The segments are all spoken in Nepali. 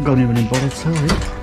गर्ने भने बढ्छ है।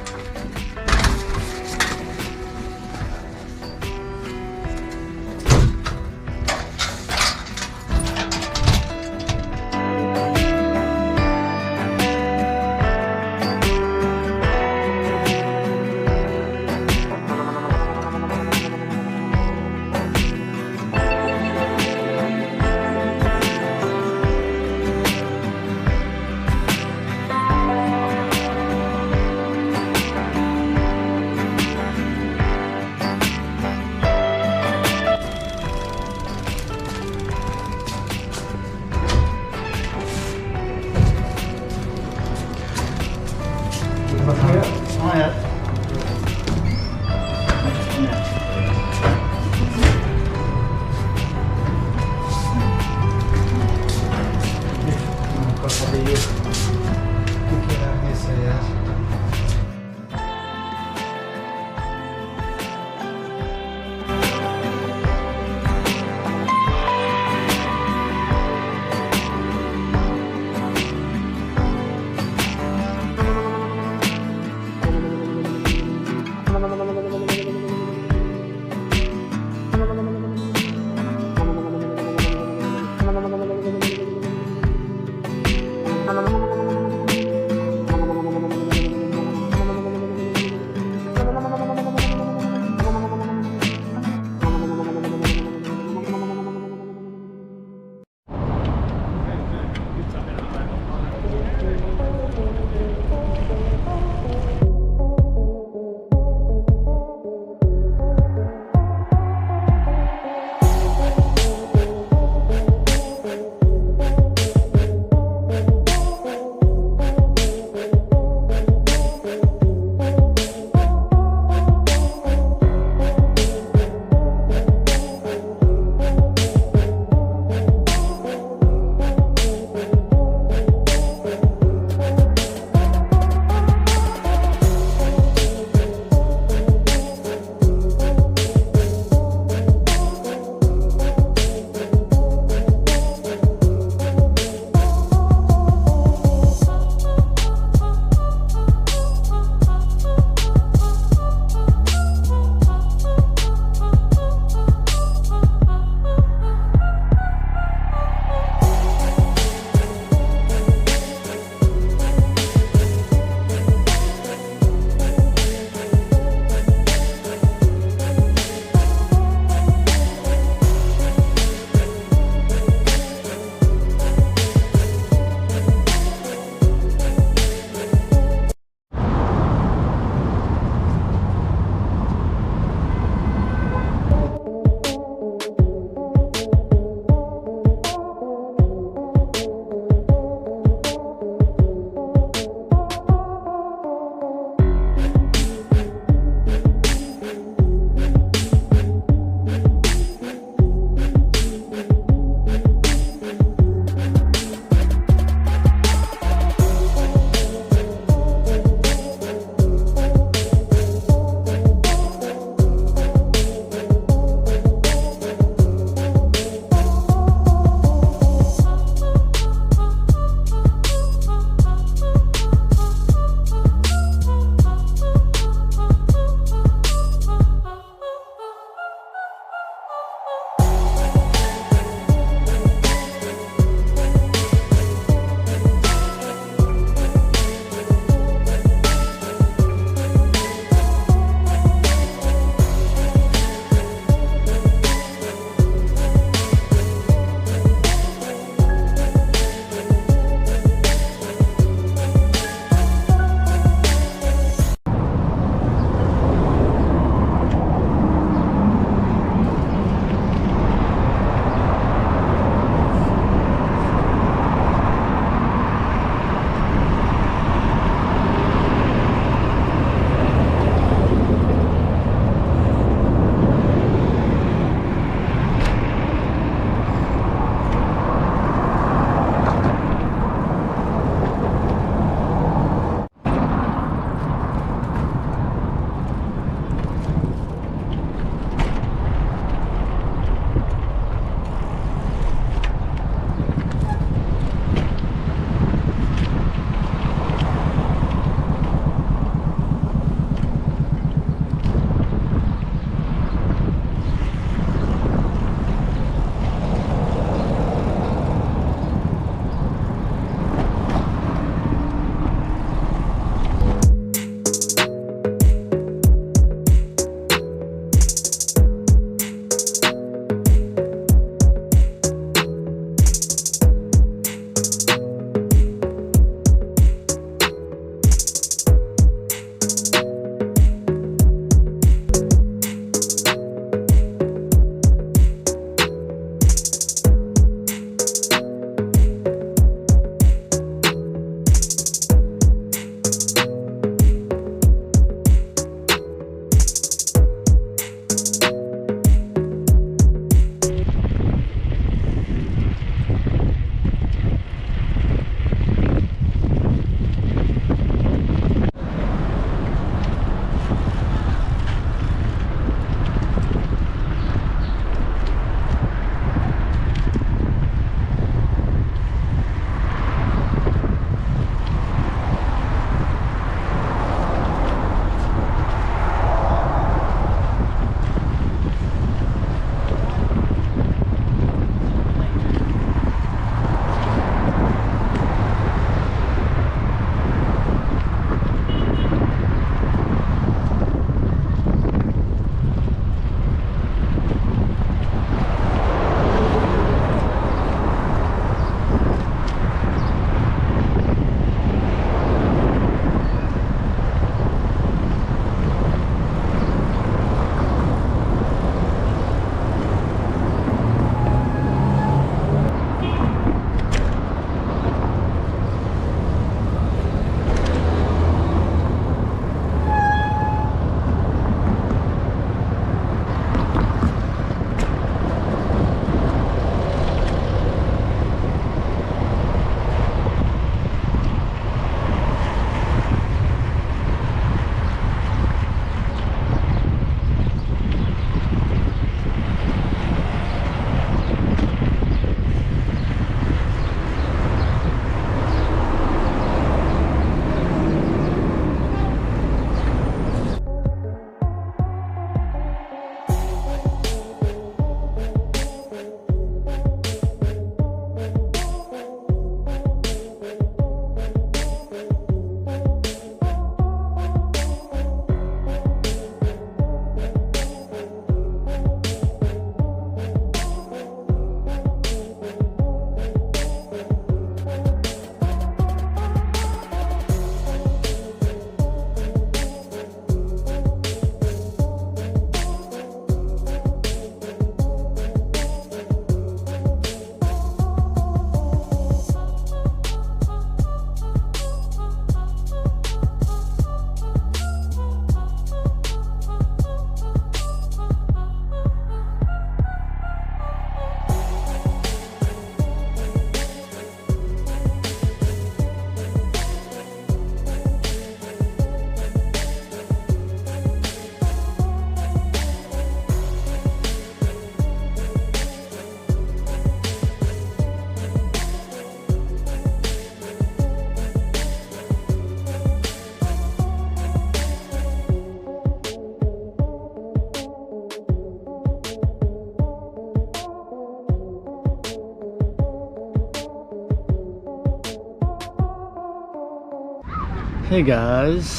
Hey guys,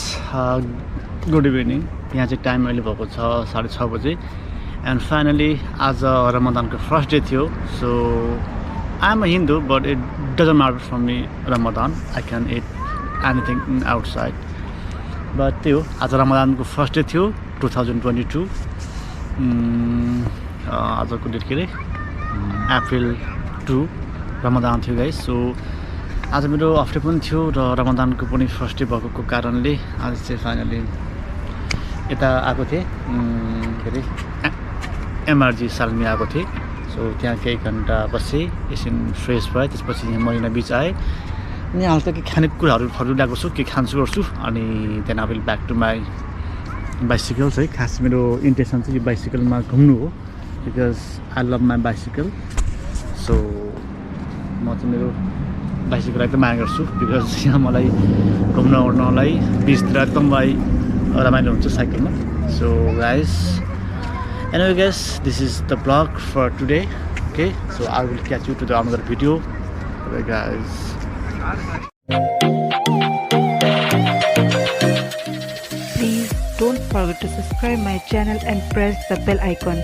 good evening. यहाँ चाहिँ टाइम अहिले भएको छ 6:30 बजे एन्ड फाइनली आज रमदानको फर्स्ट डे थियो. So I am a Hindu but it doesn't matter for me. Ramadan I can eat anything outside, but त्यो आज रमदानको फर्स्ट डे थियो 2022. आजको डेट के अरे अप्रिल 2 रमदान थियो गाइस. सो आज मेरो अफ डे पनि थियो र रमदानको पनि फर्स्ट डे भएको कारणले आज चाहिँ फाइनली यता आएको थिएँ. के अरे MRG सालमिया आएको थिएँ. सो त्यहाँ केही घन्टा बसेँ, एकछिन फ्रेस भएँ. त्यसपछि यहाँ महिना बिच आएँ अनि हाल त के खानेकुराहरू ल्याएको छु, के खान्छु गर्छु. अनि त्यहाँदेखि अब ब्याक टु माई बाइसिकल्स है. खास मेरो इन्टेन्सन चाहिँ यो बाइसिकलमा घुम्नु हो, because I love my bicycle. So म चाहिँ मेरो बाइसिकल एकदम माया गर्छु, बिकज यहाँ मलाई घुम्न ओर्नलाई बिचतिर एकदम रमाइलो हुन्छ साइकलमा. So guys, anyway guys, this is the vlog for today. Okay, so I will catch you to the another video. Bye guys. Please don't forget to subscribe my channel and press the bell icon.